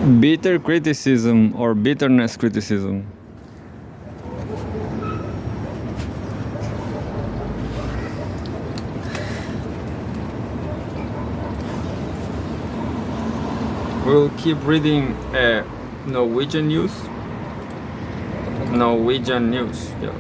Bitter criticism or bitterness criticism. We'll keep reading Norwegian news. Norwegian news, yeah.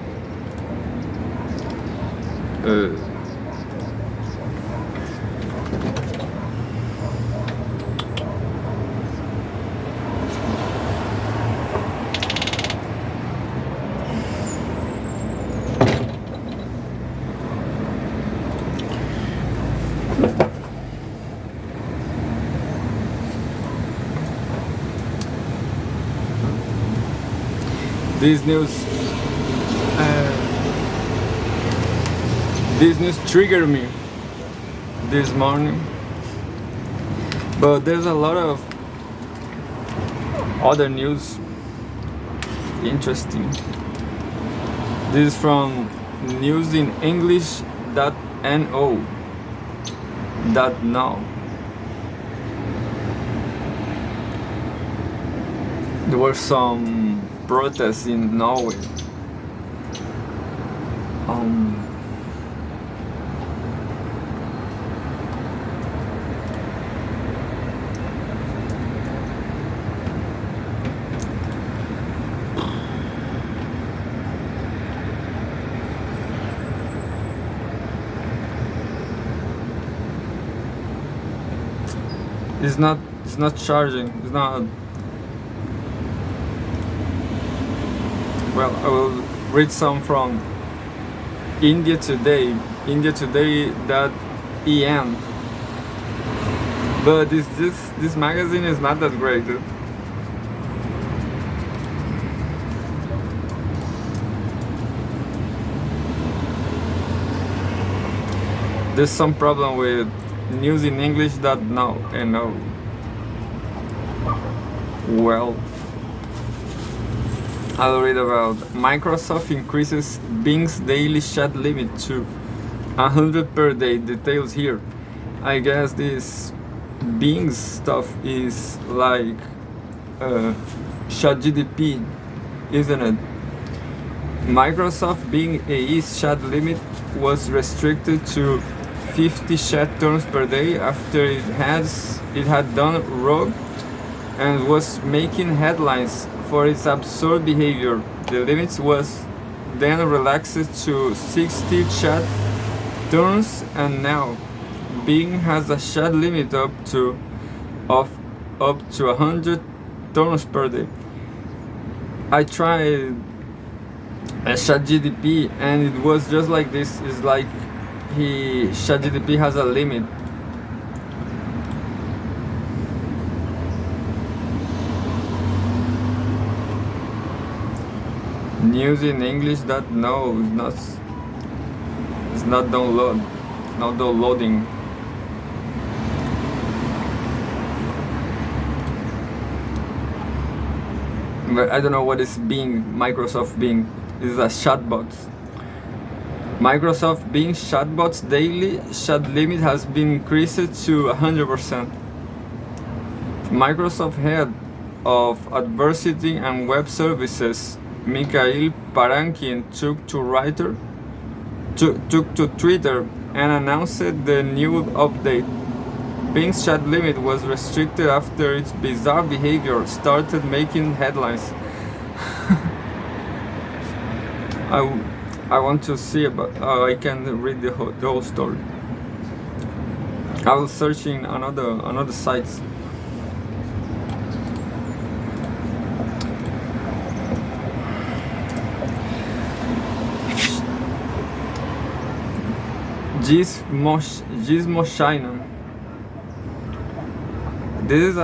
This news triggered me this morning, but there's a lot of other news interesting. This is from newsinenglish.no. There were some protests in Norway. It's not charging. It's not. Well, I will read some from India Today, indiatoday.en. But this magazine is not that great. There's some problem with newsinenglish.no. Well, I'll read about Microsoft increases Bing's daily chat limit to 100 per day. Details here. I guess this Bing stuff is like ChatGPT, isn't it? Microsoft Bing AE's chat limit was restricted to 50 chat turns per day after it had done rogue and was making headlines for its absurd behavior. The limit was then relaxed to 60 chat turns, and now Bing has a chat limit up to 100 turns per day. I tried a ChatGPT and it was just like this. It's like ChatGPT has a limit. Newsinenglish.no is not downloading. But I don't know what is Bing. Microsoft Bing is a chatbot. Microsoft Bing chatbot's daily chat limit has been increased to 100%. Microsoft head of adversity and web services Mikhail Parankin took to Twitter and announced the new update. Bing's chat limit was restricted after its bizarre behavior started making headlines. I want to see about. I can read the whole story. I will search in another sites. Gizmo China. This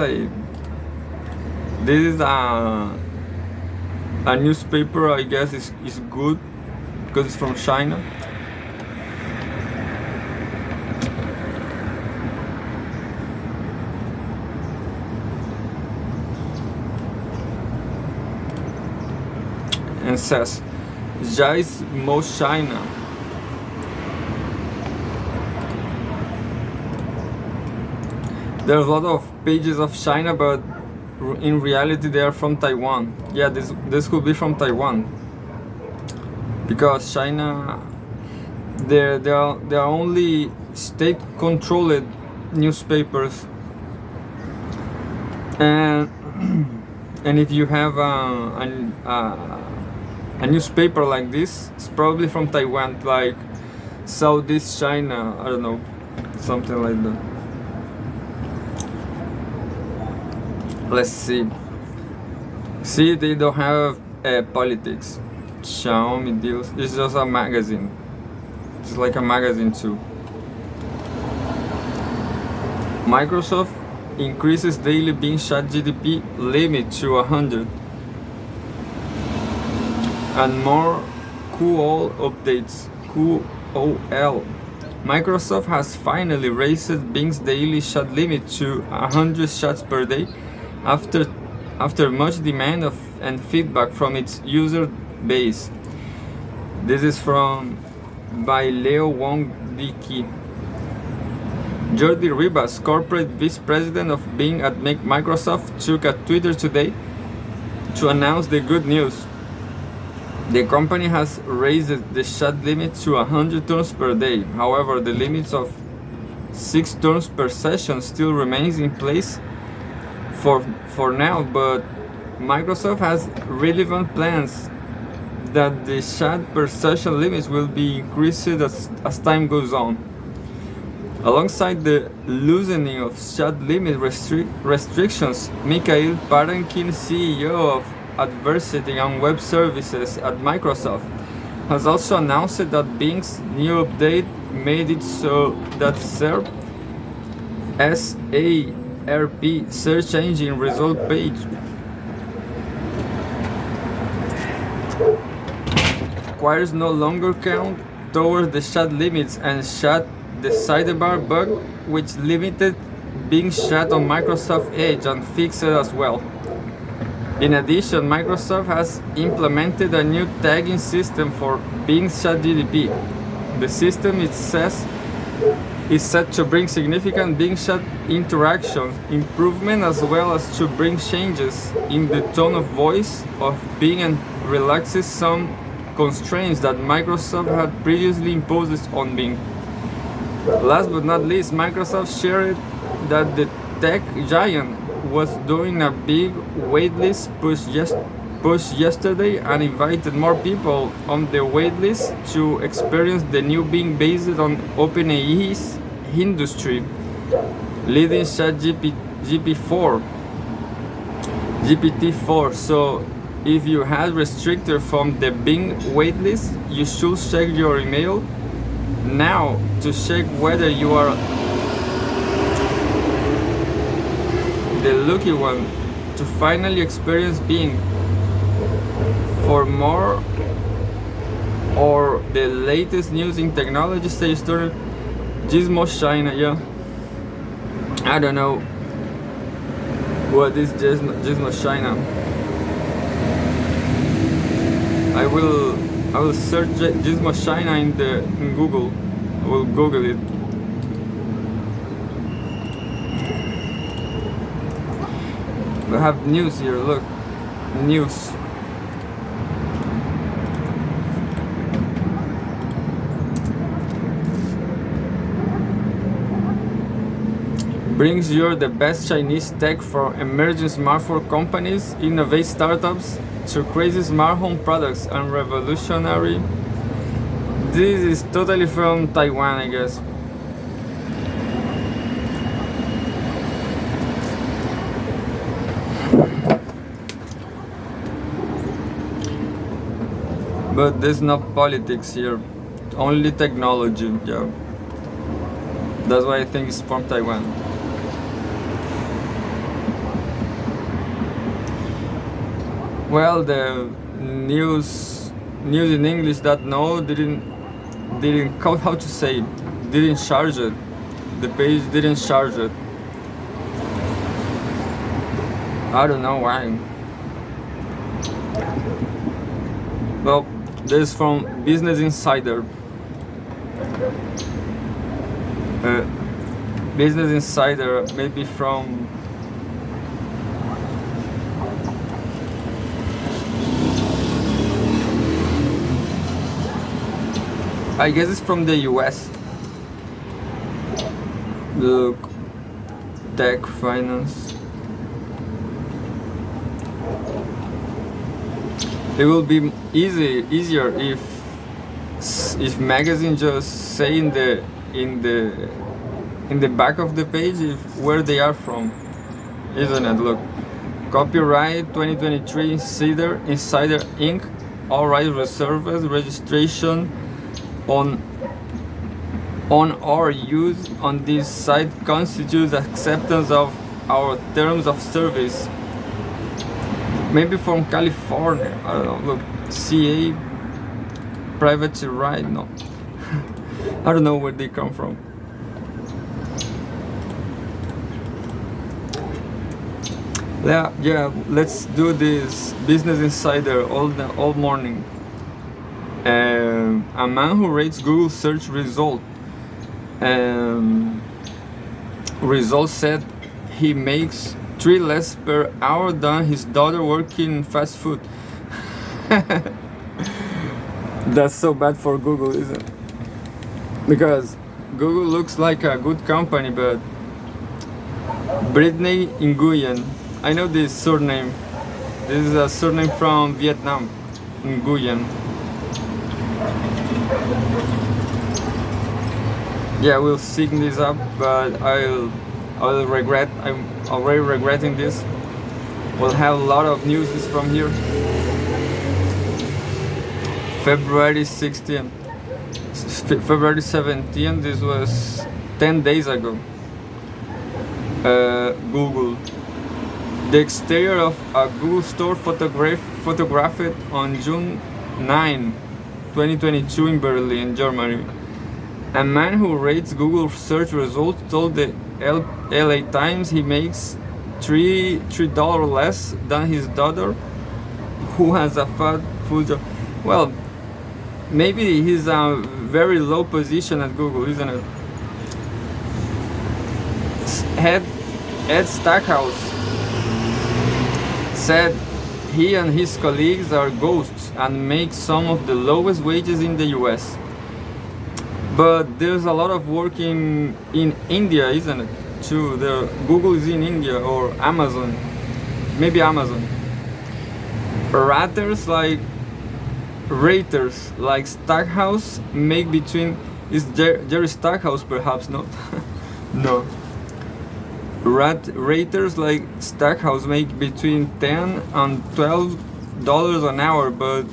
is a newspaper. I guess is good because it's from China. And says Gizmo China. There's a lot of pages of China, but in reality they are from Taiwan. Yeah, this could be from Taiwan, because China, there are only state-controlled newspapers, and and if you have a newspaper like this, it's probably from Taiwan, like Southeast China, I don't know, something like that. Let's see. See, they don't have politics. Xiaomi deals. It's just a magazine. It's like a magazine too. Microsoft increases daily Bing Chat GDP limit to 100. And more QoL updates. QoL. Microsoft has finally raised Bing's daily chat limit to 100 chats per day after much demand and feedback from its user base. This is by Leo Wong Diki. Jordi Ribas, corporate vice president of Bing at Microsoft, took a Twitter today to announce the good news. The company has raised the chat limit to 100 turns per day. However, the limits of 6 turns per session still remains in place for now, but Microsoft has relevant plans that the chat per session limits will be increased as time goes on. Alongside the loosening of chat limit restrictions, Mikhail Parankin, CEO of Adversity and Web Services at Microsoft, has also announced that Bing's new update made it so that SERP, S-A-R-P, search engine result page, requires no longer count towards the chat limits and shut the sidebar bug which limited Bing Chat on Microsoft Edge and fixed it as well. In addition, Microsoft has implemented a new tagging system for Bing Chat GDP. The system, it says, is set to bring significant Bing Chat interaction improvement, as well as to bring changes in the tone of voice of Bing and relaxes some constraints that Microsoft had previously imposed on Bing. Last but not least, Microsoft shared that the tech giant was doing a big waitlist push yesterday and invited more people on the waitlist to experience the new Bing based on OpenAI's industry leading GPT-4. So if you had restricted from the Bing waitlist, you should check your email now to check whether you are the lucky one to finally experience Bing. For more or the latest news in technology, stay tuned. Gizmo China, yeah. I don't know what is Gizmo China. I will search Gizmo China in Google. I will Google it. We have news here, look. News. Brings you the best Chinese tech for emerging smartphone companies, innovate startups to crazy smart home products and revolutionary. This is totally from Taiwan, I guess. But there's no politics here, only technology, yeah. That's why I think it's from Taiwan. Well, the news in English that didn't how to say, didn't charge it. The page didn't charge it. I don't know why. Well, this is from Business Insider. Business Insider, maybe from I guess it's from the US. Look, tech finance. It will be easier if magazine just say in the back of the page where they are from, isn't it? Look, copyright 2023 Insider Inc. All rights reserved. Registration on or use on this site constitutes acceptance of our terms of service. Maybe from California, I don't know. Look, CA, private right, no. I don't know where they come from. Yeah, let's do this Business Insider all morning. A man who rates Google search results said he makes 3 less per hour than his daughter working fast food. That's so bad for Google, isn't it? Because Google looks like a good company, but Brittany Nguyen, I know this surname. This is a surname from Vietnam, Nguyen. Yeah, we'll sync this up, but I'll regret. I'm already regretting this. We'll have a lot of news from here. February 16th, February 17th. This was 10 days ago. Google. The exterior of a Google store photographed on June 9, 2022 in Berlin, Germany. A man who rates Google search results told the LA Times he makes $3 less than his daughter, who has a fast food job. Well, maybe he's a very low position at Google, isn't it? Ed Stackhouse said he and his colleagues are ghosts and make some of the lowest wages in the US. But there's a lot of work in India, isn't it? Too. Google is in India, or Amazon. Maybe Amazon. Raters like Stackhouse make between, is Jerry Stackhouse perhaps, not? No. Raters like Stackhouse make between $10 and $12 an hour, but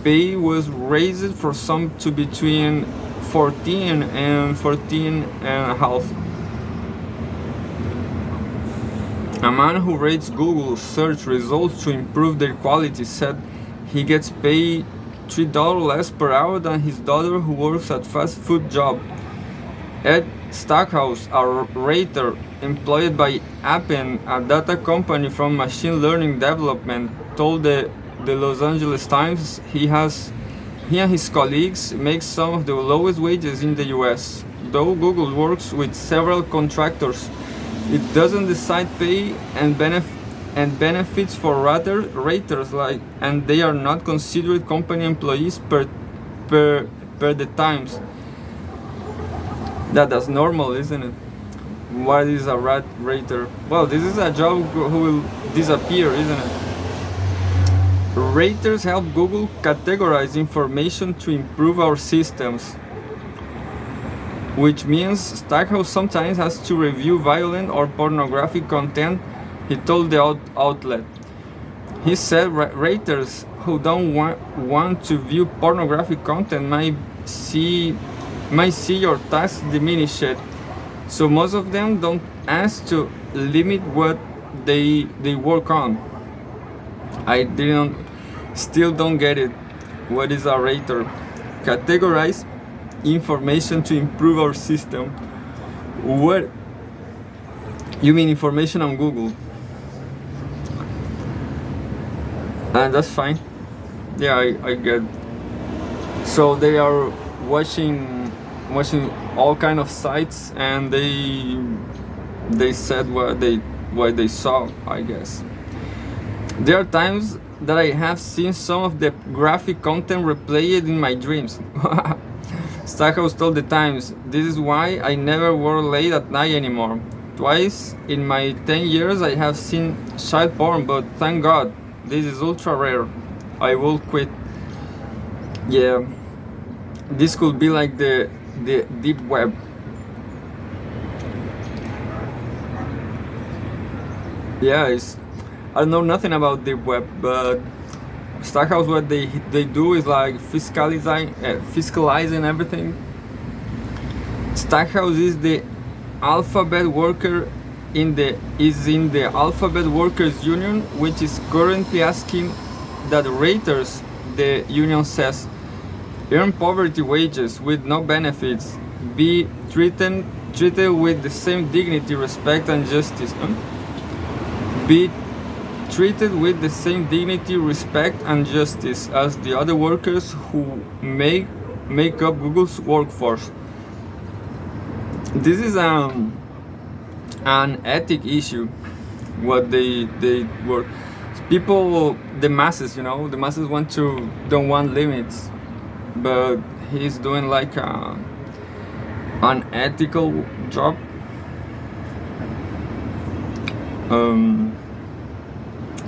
pay was raised for some to between 14 and 14 and a half. A man who rates Google search results to improve their quality said he gets paid $3 less per hour than his daughter who works at fast food job. Ed Stackhouse, a rater employed by Appen, a data company from machine learning development, told the Los Angeles Times he and his colleagues make some of the lowest wages in the US. Though Google works with several contractors, it doesn't decide pay and benefits for raters and they are not considered company employees per the Times. That's normal, isn't it? What is a rater? Well, this is a job who will disappear, isn't it? Raters help Google categorize information to improve our systems, which means Stackhouse sometimes has to review violent or pornographic content, he told the outlet. He said raters who don't want to view pornographic content might see your tasks diminished, so most of them don't ask to limit what they work on. I still don't get it. What is a rater? Categorize information to improve our system. What? You mean information on Google? And that's fine. Yeah, I get. So they are watching all kind of sites, and they said what they saw, I guess. There are times that I have seen some of the graphic content replayed in my dreams. Stackhouse told the Times, "This is why I never work late at night anymore. Twice in my 10 years I have seen child porn, but thank God, this is ultra rare. I will quit." Yeah, this could be like the deep web. Yeah, I know nothing about deep web, but Stackhouse, what they do is like fiscalizing everything. Stackhouse is the alphabet worker in the Alphabet Workers Union, which is currently asking that raters, the union says, earn poverty wages with no benefits, be treated with the same dignity, respect, and justice. Be treated with the same dignity, respect, and justice as the other workers who make up Google's workforce. This is an ethic issue. What they work. People, the masses, the masses don't want limits, but he's doing like an ethical job.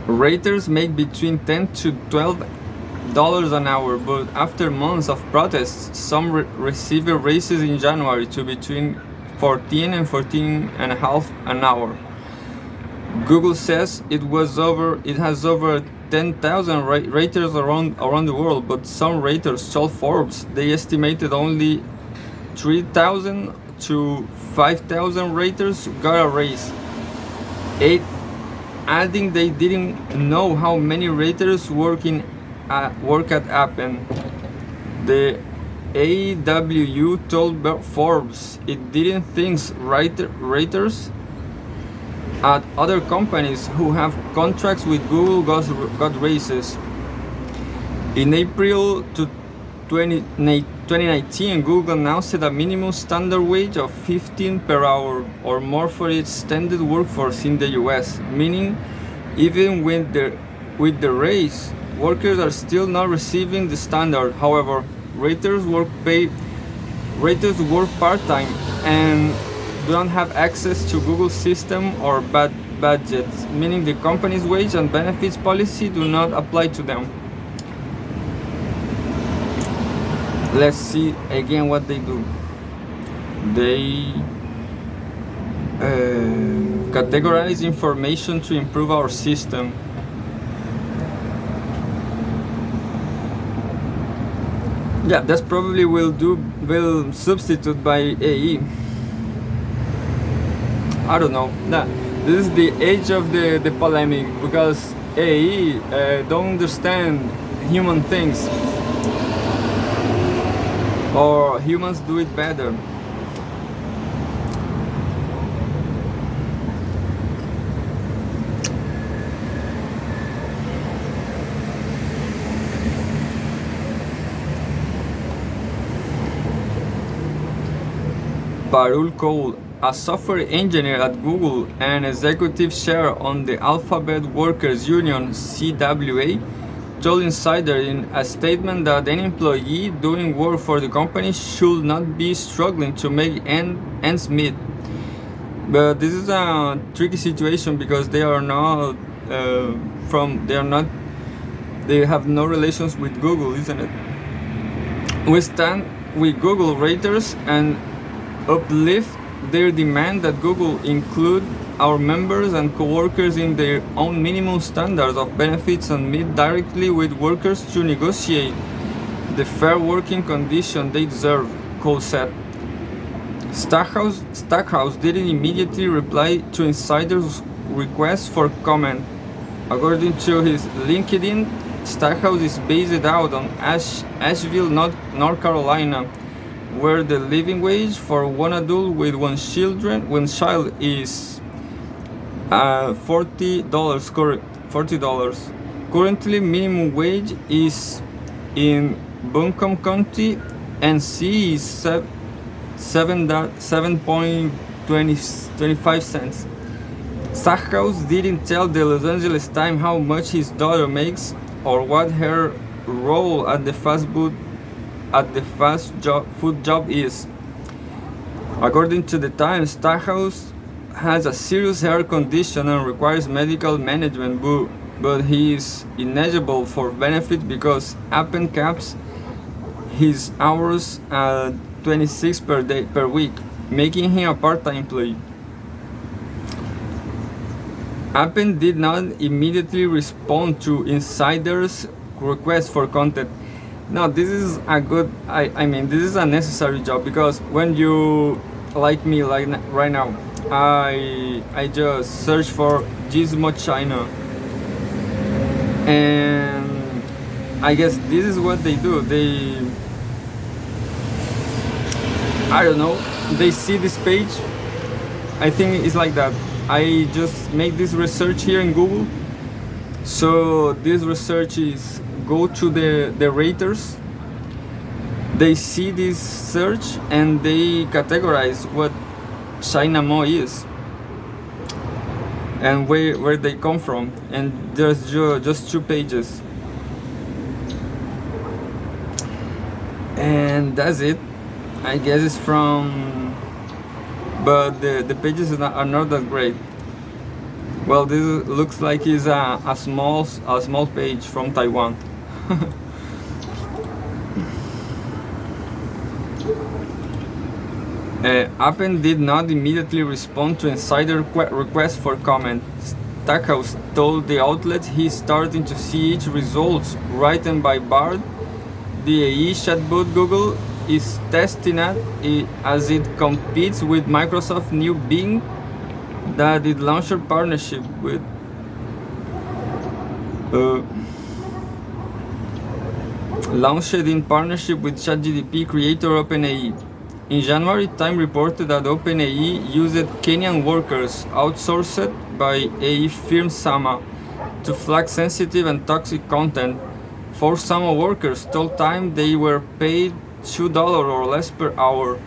Raters make between $10 to $12 an hour, but after months of protests, some receive raises in January to between 14 and 14 and a half an hour. Google says it has over 10,000 raters around the world, but some raters told Forbes they estimated only 3,000 to 5,000 raters got a raise. Adding they didn't know how many raters work at Appen. The AWU told Forbes it didn't think raters at other companies who have contracts with Google got raises. In April 2019, Google announced a minimum standard wage of $15 per hour or more for its extended workforce in the US, meaning even with the raise, workers are still not receiving the standard. However, raters work part-time and don't have access to Google's system or budgets, meaning the company's wage and benefits policy do not apply to them. Let's see again what they do. They categorize information to improve our system. Yeah, that's probably will substitute by AE. I don't know. Nah, this is the age of the polemic, because AE don't understand human things, or humans do it better. Parul Cole, a software engineer at Google and executive chair on the Alphabet Workers Union (CWA), told Insider in a statement that any employee doing work for the company should not be struggling to make ends meet. But this is a tricky situation because they have no relations with Google, isn't it? We stand with Google raters and uplift their demand that Google include our members and co-workers in their own minimum standards of benefits and meet directly with workers to negotiate the fair working condition they deserve, Cole said. Stackhouse didn't immediately reply to Insider's request for comment. According to his LinkedIn, Stackhouse is based out on Asheville, North Carolina, where the living wage for one adult with one child is $40. Currently, minimum wage is in Buncombe County, NC, is 7.25 cents. Stackhouse didn't tell the Los Angeles Times how much his daughter makes or what her role at the fast food at the food job is. According to the Times, Stackhouse has a serious heart condition and requires medical management, but he is ineligible for benefits because Appen caps his hours at 26 per week, making him a part-time employee. Appen did not immediately respond to insiders' requests for content. Now, this is a good. I mean, this is a necessary job because when you, like me, like right now, I just search for Gizmo China, and I guess this is what they do. I don't know. They see this page. I think it's like that. I just make this research here in Google. So this research is go to the raters. They see this search and they categorize what China Mo is and where they come from. And there's just 2 pages. And that's it. I guess it's from, but the pages are not that great. Well, this looks like it's a small page from Taiwan. Appen did not immediately respond to insider requests for comment. Stackhouse told the outlet he's starting to see its results written by Bard, the AI chatbot Google is testing it as it competes with Microsoft's new Bing that it launched a partnership with. Launched in partnership with ChatGPT creator OpenAI. In January, Time reported that OpenAI used Kenyan workers outsourced by AI firm Sama to flag sensitive and toxic content. 4 Sama workers told Time they were paid $2 or less per hour.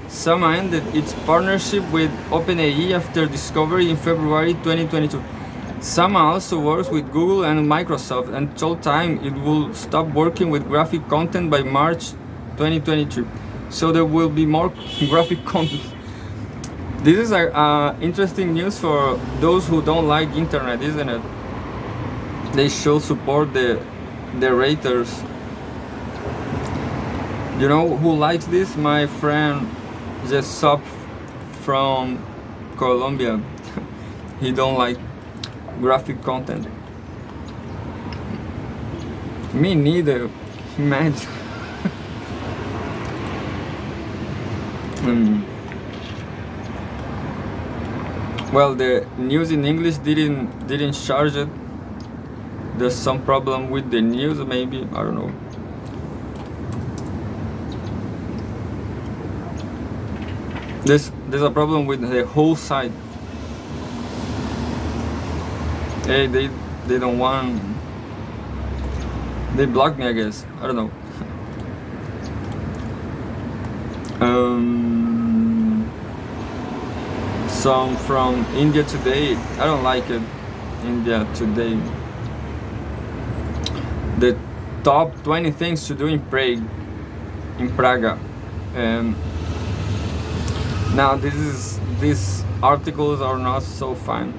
Sama ended its partnership with OpenAI after discovery in February 2022. Sama also works with Google and Microsoft and told Time it will stop working with graphic content by March 2023. So there will be more graphic content. This is interesting news for those who don't like internet, isn't it? They should support the raters. You know who likes this? My friend Jesop from Colombia. He don't like graphic content. Me neither. Imagine. Well, the news in English didn't charge it. There's some problem with the news, maybe, I don't know. There's a problem with the whole site. Hey, they don't want. They blocked me, I guess. I don't know. Some from India Today. I don't like it. India Today. The top 20 things to do in Praga. Now these articles are not so fun.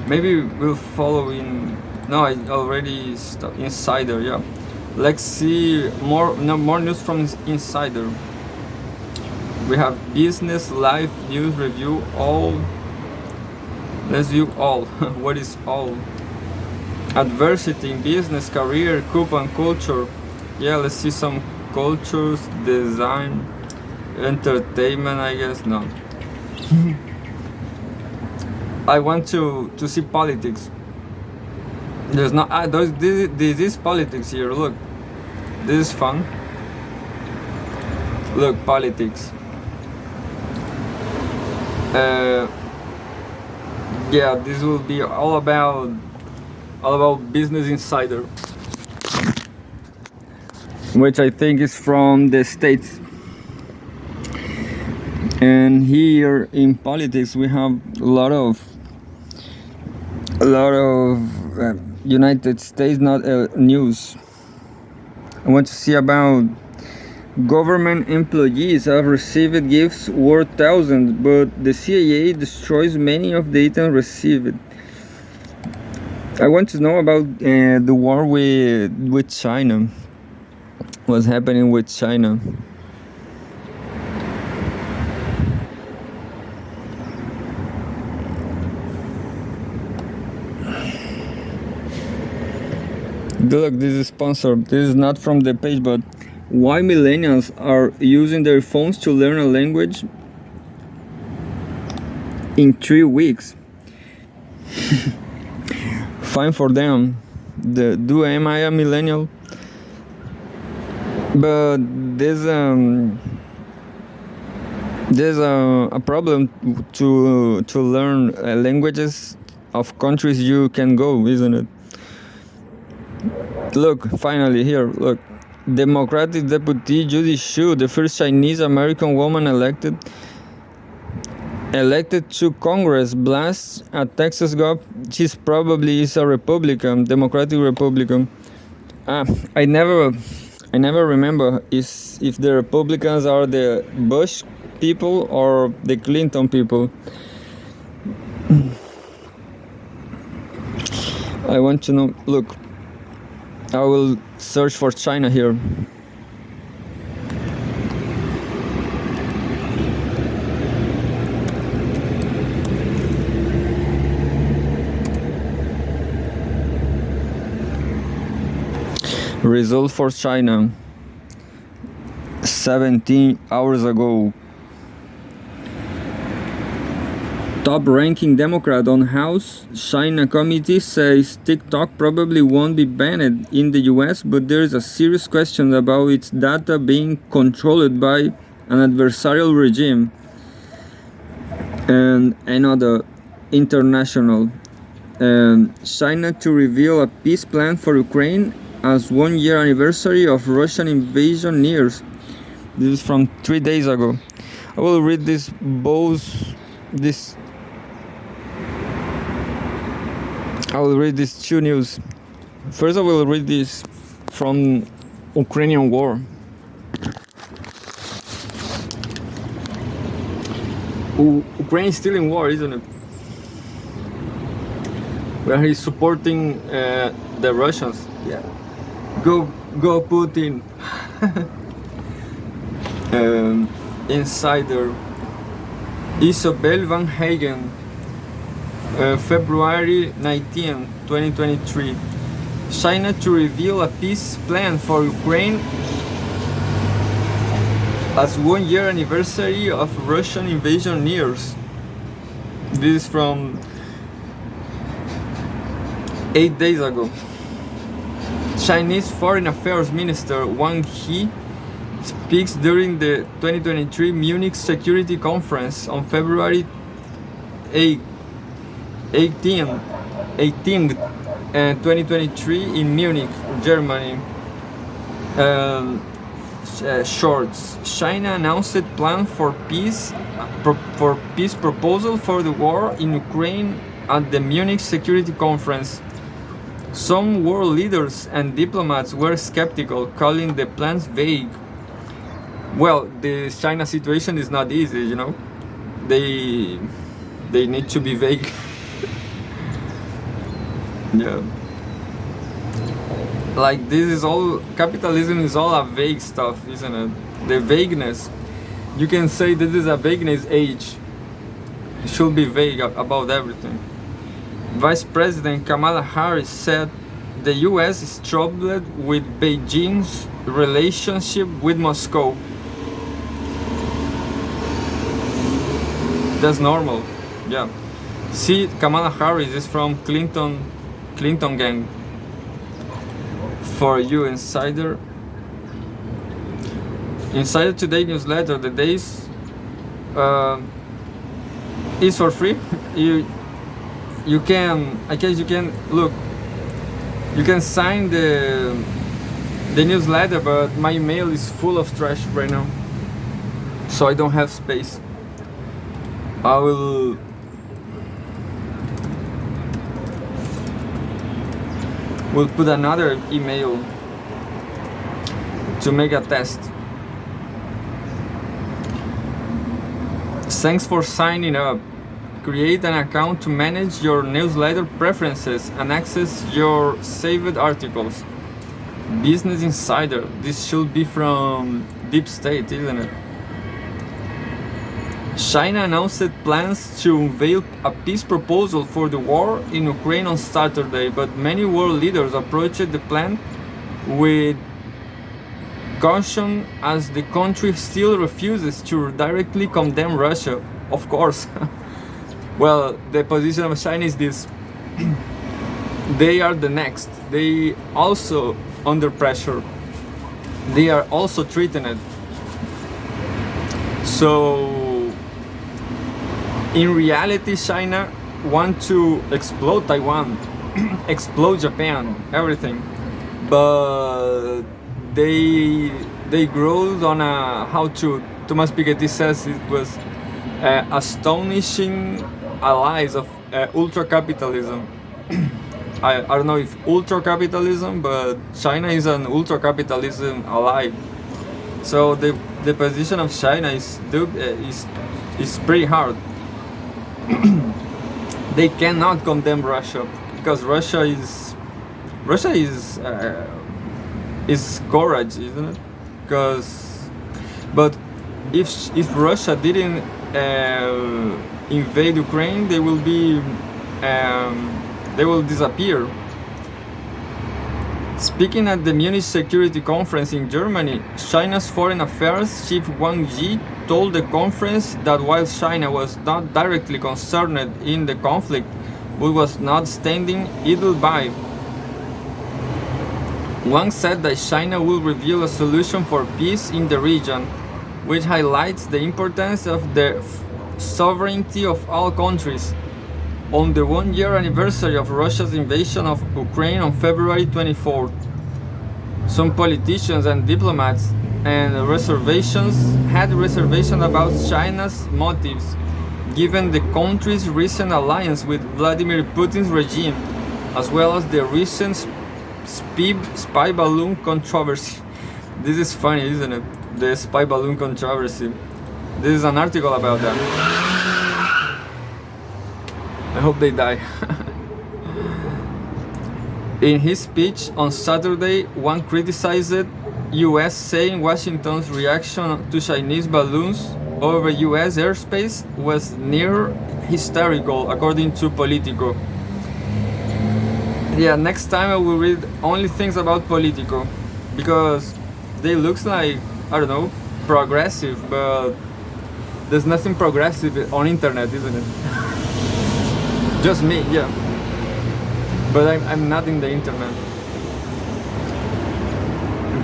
Maybe we'll follow in. No, I already stopped. Insider, yeah. Let's see more news from Insider. We have business, life, news, review, all. Let's view all. What is all? Adversity in business, career, coupon culture. Yeah, let's see some cultures, design, entertainment, I guess. No. I want to see politics. There's not. This is politics here. Look, this is fun. Look, politics. Yeah, this will be all about Business Insider, which I think is from the States. And here in politics we have a lot of a lot of United States not news. I want to see about government employees have received gifts worth thousands, but the CIA destroys many of the items received. I want to know about the war with China. What's happening with China? Look, this is sponsored. This is not from the page, but why millennials are using their phones to learn a language in 3 weeks? Fine for them. Am I a millennial? But there's a problem to learn languages of countries you can go, isn't it? Look, finally here, look. Democratic Deputy Judy Shu, the first Chinese American woman elected to Congress, blasts a Texas gov. She's probably is a Republican, Democratic Republican. I never remember if the Republicans are the Bush people or the Clinton people. I want to know. Look, I will search for China here. Result for China 17 hours ago. Top ranking Democrat on House China committee says TikTok probably won't be banned in the US, but there is a serious question about its data being controlled by an adversarial regime. And another international. China to reveal a peace plan for Ukraine as 1 year anniversary of Russian invasion nears. This is from 3 days ago. I will read I will read these two news. First, I will read this from Ukrainian war. Ukraine is still in war, isn't it? Where he's supporting the Russians. Yeah. Go Putin. Insider. Isabel Van Hagen. February 19, 2023. China to reveal a peace plan for Ukraine as 1 year anniversary of Russian invasion nears. This is from 8 days ago. Chinese Foreign Affairs Minister Wang Yi speaks during the 2023 Munich Security Conference on February 18, 2023 in Munich, Germany. Shorts. China announced plan for peace proposal for the war in Ukraine at the Munich Security Conference. Some world leaders and diplomats were skeptical, calling the plans vague. Well, the China situation is not easy, you know. They need to be vague. Yeah. Like this is all, capitalism is all a vague stuff, isn't it? The vagueness. You can say this is a vagueness age. It should be vague about everything. Vice President Kamala Harris said the US is troubled with Beijing's relationship with Moscow. That's normal. Yeah. See, Kamala Harris is from Clinton gang. For you, Insider Today newsletter. The days is for free. You can, I guess you can look. You can sign the newsletter, but my email is full of trash right now, so I don't have space. I will We'll put another email to make a test. Thanks for signing up. Create an account to manage your newsletter preferences and access your saved articles. Business Insider. This should be from Deep State, isn't it? China announced plans to unveil a peace proposal for the war in Ukraine on Saturday, but many world leaders approached the plan with caution as the country still refuses to directly condemn Russia. Of course. Well, the position of China is this. They are the next. They also under pressure. They are also threatened. So, in reality, China wants to explode Taiwan, explode Japan, everything. But they grew on a, how to, Thomas Piketty says it was astonishing allies of ultra-capitalism. I don't know if ultra-capitalism, but China is an ultra-capitalism ally. So the position of China is pretty hard. They cannot condemn Russia because Russia is courage, isn't it? But if Russia didn't invade Ukraine, they will disappear. Speaking at the Munich Security Conference in Germany, China's Foreign Affairs Chief Wang Yi told the conference that while China was not directly concerned in the conflict, it was not standing idle by. Wang said that China will reveal a solution for peace in the region, which highlights the importance of the sovereignty of all countries. On the one-year anniversary of Russia's invasion of Ukraine on February 24th, some politicians and diplomats had reservations about China's motives, given the country's recent alliance with Vladimir Putin's regime, as well as the recent spy balloon controversy. This is funny, isn't it? The spy balloon controversy. This is an article about that. I hope they die. In his speech on Saturday, Wang criticized US, saying Washington's reaction to Chinese balloons over US airspace was near hysterical, according to Politico. Yeah, next time I will read only things about Politico, because they looks like, I don't know, progressive, but there's nothing progressive on internet, isn't it? Just me, yeah. But I'm not in the internet.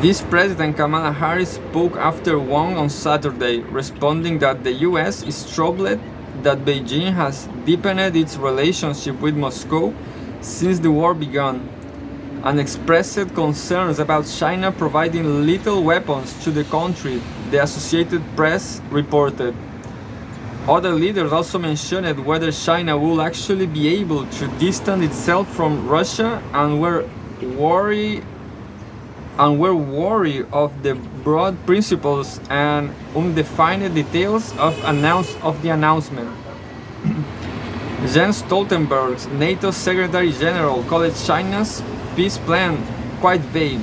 Vice President Kamala Harris spoke after Wang on Saturday, responding that the US is troubled that Beijing has deepened its relationship with Moscow since the war began, and expressed concerns about China providing lethal weapons to the country, the Associated Press reported. Other leaders also mentioned whether China will actually be able to distance itself from Russia, and were worried of the broad principles and undefined details of the announcement. Jens Stoltenberg, NATO Secretary General, called China's peace plan quite vague.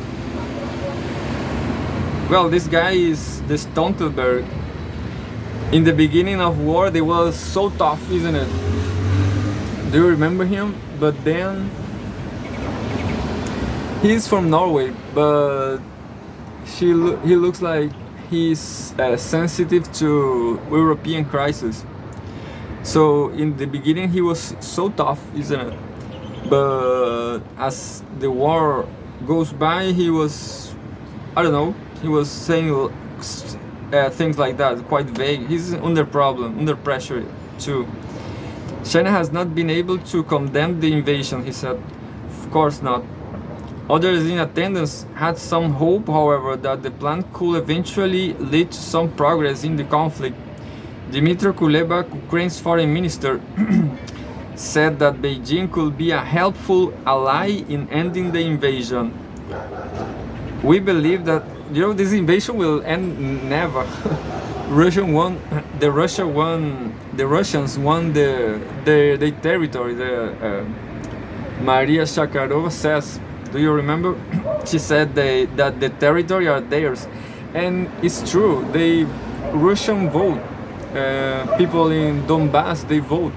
Well, this guy is the Stoltenberg. In the beginning of war, they was so tough, isn't it? Do you remember him? But then he's from Norway, but he looks like he's sensitive to European crisis. So in the beginning he was so tough, isn't it? But as the war goes by, he was, I don't know, he was saying things like that, quite vague. He's under pressure too. China has not been able to condemn the invasion, he said. Of course not. Others in attendance had some hope, however, that the plan could eventually lead to some progress in the conflict. Dmytro Kuleba, Ukraine's foreign minister, said that Beijing could be a helpful ally in ending the invasion. We believe that this invasion will end never. The Russians won the territory. Maria Zakharova says, do you remember? She said that the territory are theirs, and it's true. They Russian vote. People in Donbass, they vote.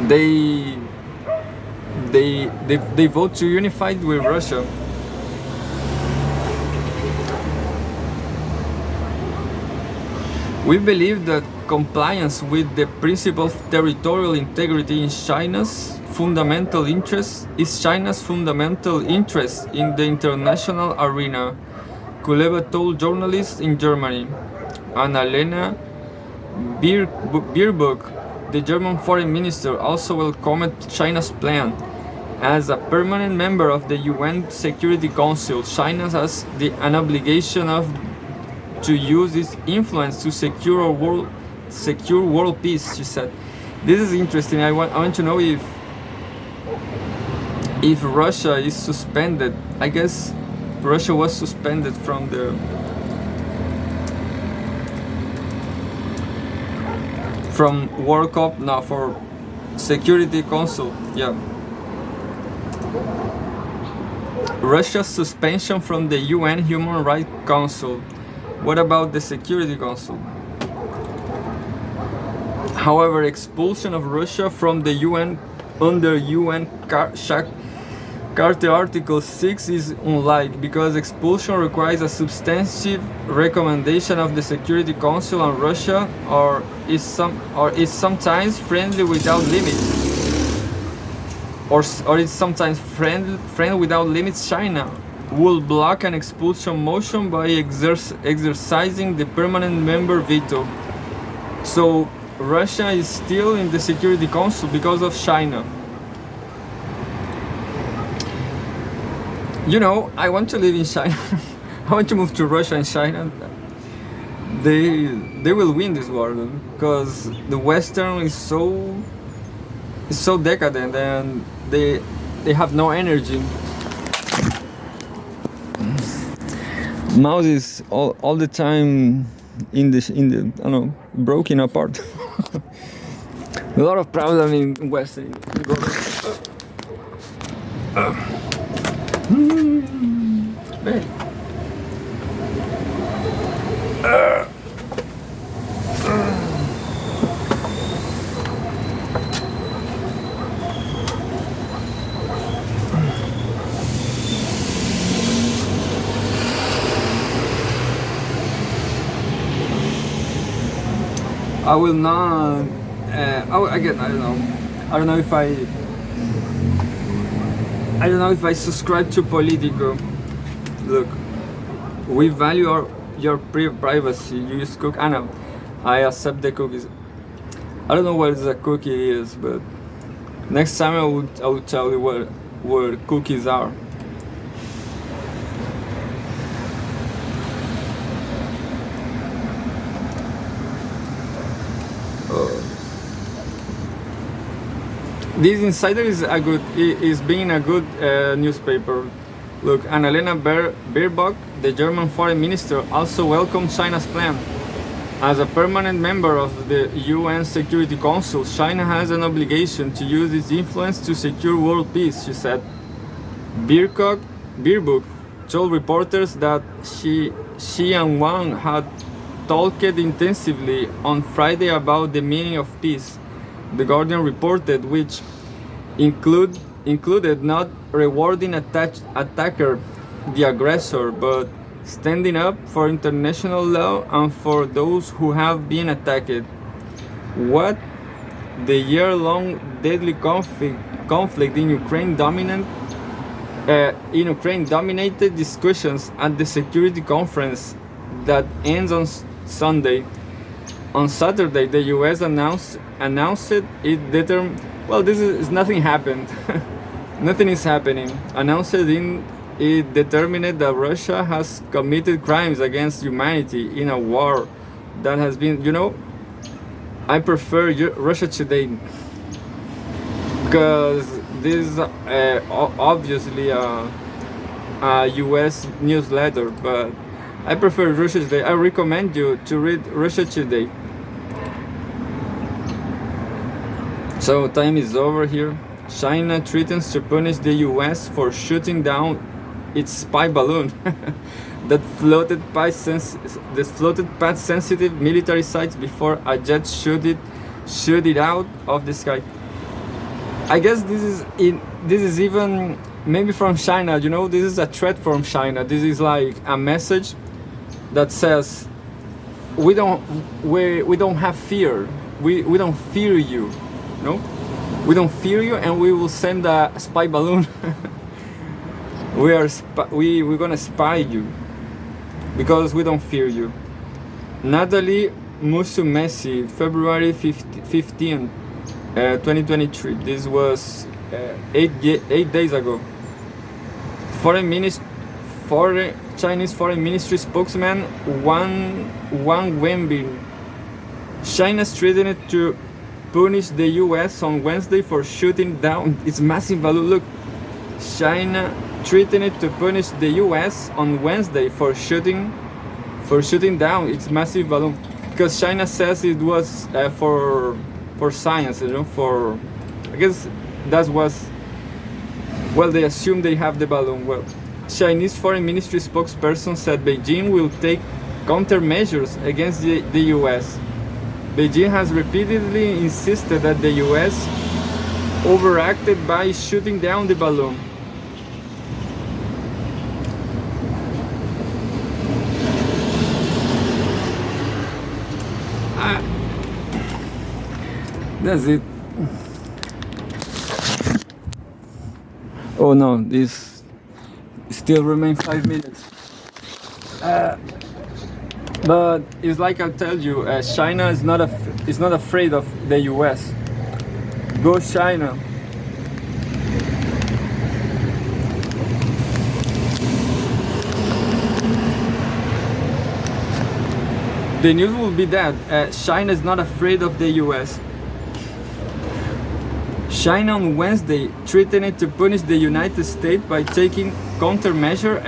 They vote to unify with Russia. We believe that compliance with the principle of territorial integrity in China's fundamental interest in the international arena, Kuleba told journalists in Germany. Annalena Baerbock, the German foreign minister, also welcomed China's plan. As a permanent member of the UN Security Council, China has an obligation to use its influence to secure world peace, she said. This is interesting. I want to know if Russia is suspended. I guess Russia was suspended from the World Cup now for Security Council. Yeah. Russia's suspension from the UN Human Rights Council. What about the Security Council? However, expulsion of Russia from the UN under UN Charter Article 6 is unlikely, because expulsion requires a substantive recommendation of the Security Council, and Russia is sometimes friendly without limits. Or it's sometimes friend without limits. China will block an expulsion motion by exercising the permanent member veto. So Russia is still in the Security Council because of China. I want to live in China. I want to move to Russia and China. They will win this war, because the Western is so decadent, and they have no energy. Mouse is all the time in the I don't know, broken apart. A lot of problem in Western. Bem. I will not. Again, I don't know. I don't know if I subscribe to Politico. Look, we value your privacy. You use cookie. I know. I accept the cookies. I don't know what a cookie is, but next time I will tell you what cookies are. This Insider is being a good newspaper. Look, Annalena Baerbock, the German foreign minister, also welcomed China's plan. As a permanent member of the UN Security Council, China has an obligation to use its influence to secure world peace, she said. Baerbock told reporters that she and Wang had talked intensively on Friday about the meaning of peace. The Guardian reported, which included not rewarding attacker, the aggressor, but standing up for international law and for those who have been attacked. What? The year-long deadly conflict in Ukraine dominated discussions at the Security Conference that ends on Sunday. On Saturday, the US announced it determined. Well, this is nothing happened. Nothing is happening. It determined that Russia has committed crimes against humanity in a war that has been. I prefer Russia today. because this is obviously a US newsletter, but I prefer Russia Today. I recommend you to read Russia Today. So time is over here. China threatens to punish the US for shooting down its spy balloon that floated past sensitive military sites before a jet shoot it out of the sky. I guess this is even maybe from China. You know, this is a threat from China. This is like a message that says we don't have fear. We don't fear you. No, we don't fear you, and we will send a spy balloon. We're gonna spy you because we don't fear you. Natalie Musumesi, February 15, 2023. This was 8 days ago. Chinese Foreign Ministry spokesman Wang Wenbin. China threatened to punish the US on Wednesday for shooting down its massive balloon. Look, China threatened to punish the US on Wednesday for shooting down its massive balloon, because China says it was for science, you know, for, I guess that was, well, they assume they have the balloon. Well, Chinese Foreign Ministry spokesperson said Beijing will take countermeasures against the US. Beijing has repeatedly insisted that the US overacted by shooting down the balloon. That's it. Oh no, this still remains 5 minutes. But it's like I tell you, China is not afraid of the US. Go China. The news will be that China is not afraid of the US. China on Wednesday threatened to punish the United States by taking countermeasure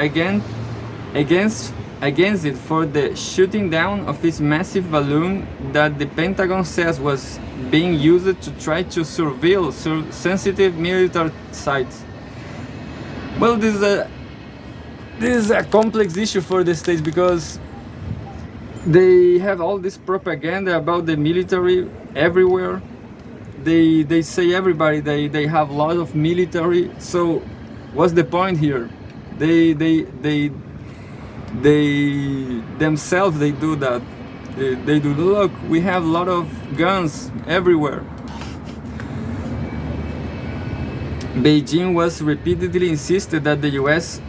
against it for the shooting down of its massive balloon that the Pentagon says was being used to try to surveil sensitive military sites. Well, this is a complex issue for the States, because they have all this propaganda about the military everywhere. They say everybody they have a lot of military. So what's the point here? They themselves they do that. They do, look, we have a lot of guns everywhere. Beijing was repeatedly insisted that the US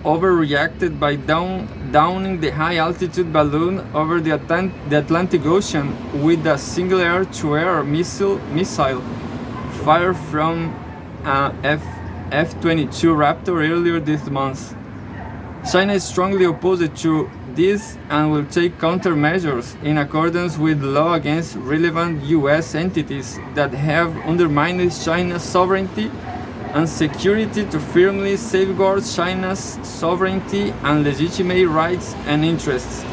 overreacted by downing the high-altitude balloon over the Atlantic Ocean with a single air-to-air missile fired from a F-22 Raptor earlier this month. China is strongly opposed to this and will take countermeasures in accordance with law against relevant US entities that have undermined China's sovereignty and security, to firmly safeguard China's sovereignty and legitimate rights and interests.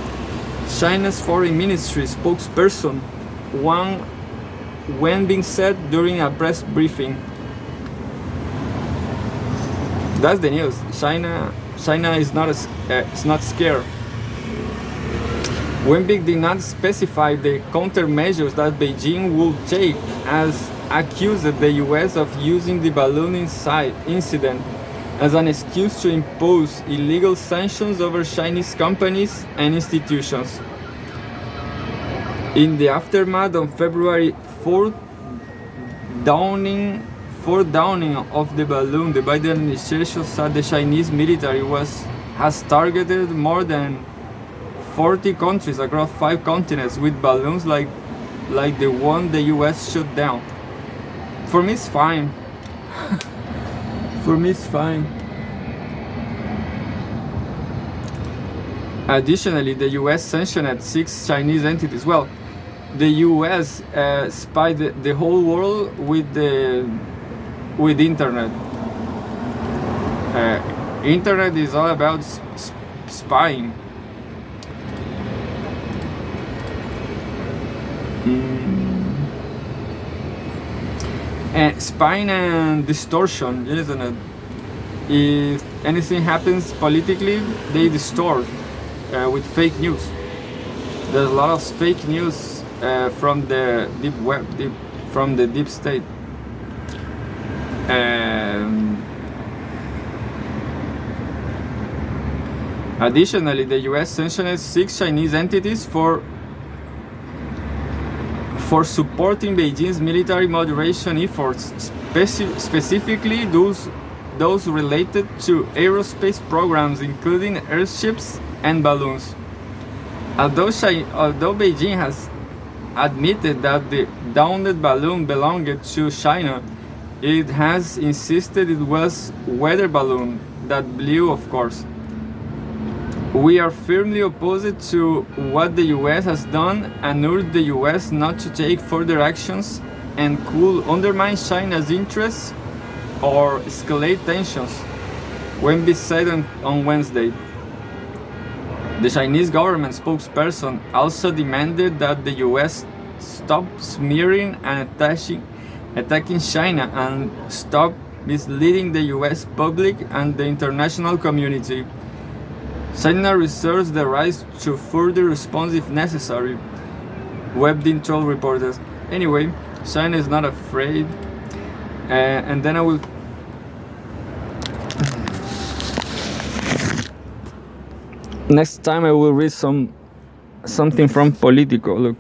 China's Foreign Ministry spokesperson Wang Wenbin said during a press briefing. That's the news. China is not scared. Wenbin did not specify the countermeasures that Beijing will take, as accused the US of using the balloon incident as an excuse to impose illegal sanctions over Chinese companies and institutions. In the aftermath of February 4th downing of the balloon, the Biden administration said the Chinese military has targeted more than 40 countries across 5 continents with balloons like the one the US shot down. For me, it's fine. For me, it's fine. Additionally, the US sanctioned 6 Chinese entities. Well, the US spied the whole world with the with internet. Internet is all about spying. And spying and distortion, isn't it? If anything happens politically, they distort with fake news. There's a lot of fake news from the deep web, from the deep state. Additionally, the US sanctioned 6 Chinese entities for supporting Beijing's military moderation efforts, specifically those related to aerospace programs, including airships and balloons. Although Beijing has admitted that the downed balloon belonged to China, it has insisted it was a weather balloon that blew, of course. We are firmly opposed to what the US has done and urge the US not to take further actions and could undermine China's interests or escalate tensions, Wenby said on Wednesday. The Chinese government spokesperson also demanded that the US stop smearing and attacking China and stop misleading the US public and the international community. China reserves the right to further response if necessary, Webdin told reporters. Anyway, China is not afraid. And then I will... Next time I will read something from Politico. Look.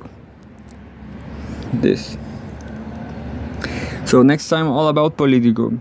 This. So next time all about Politico.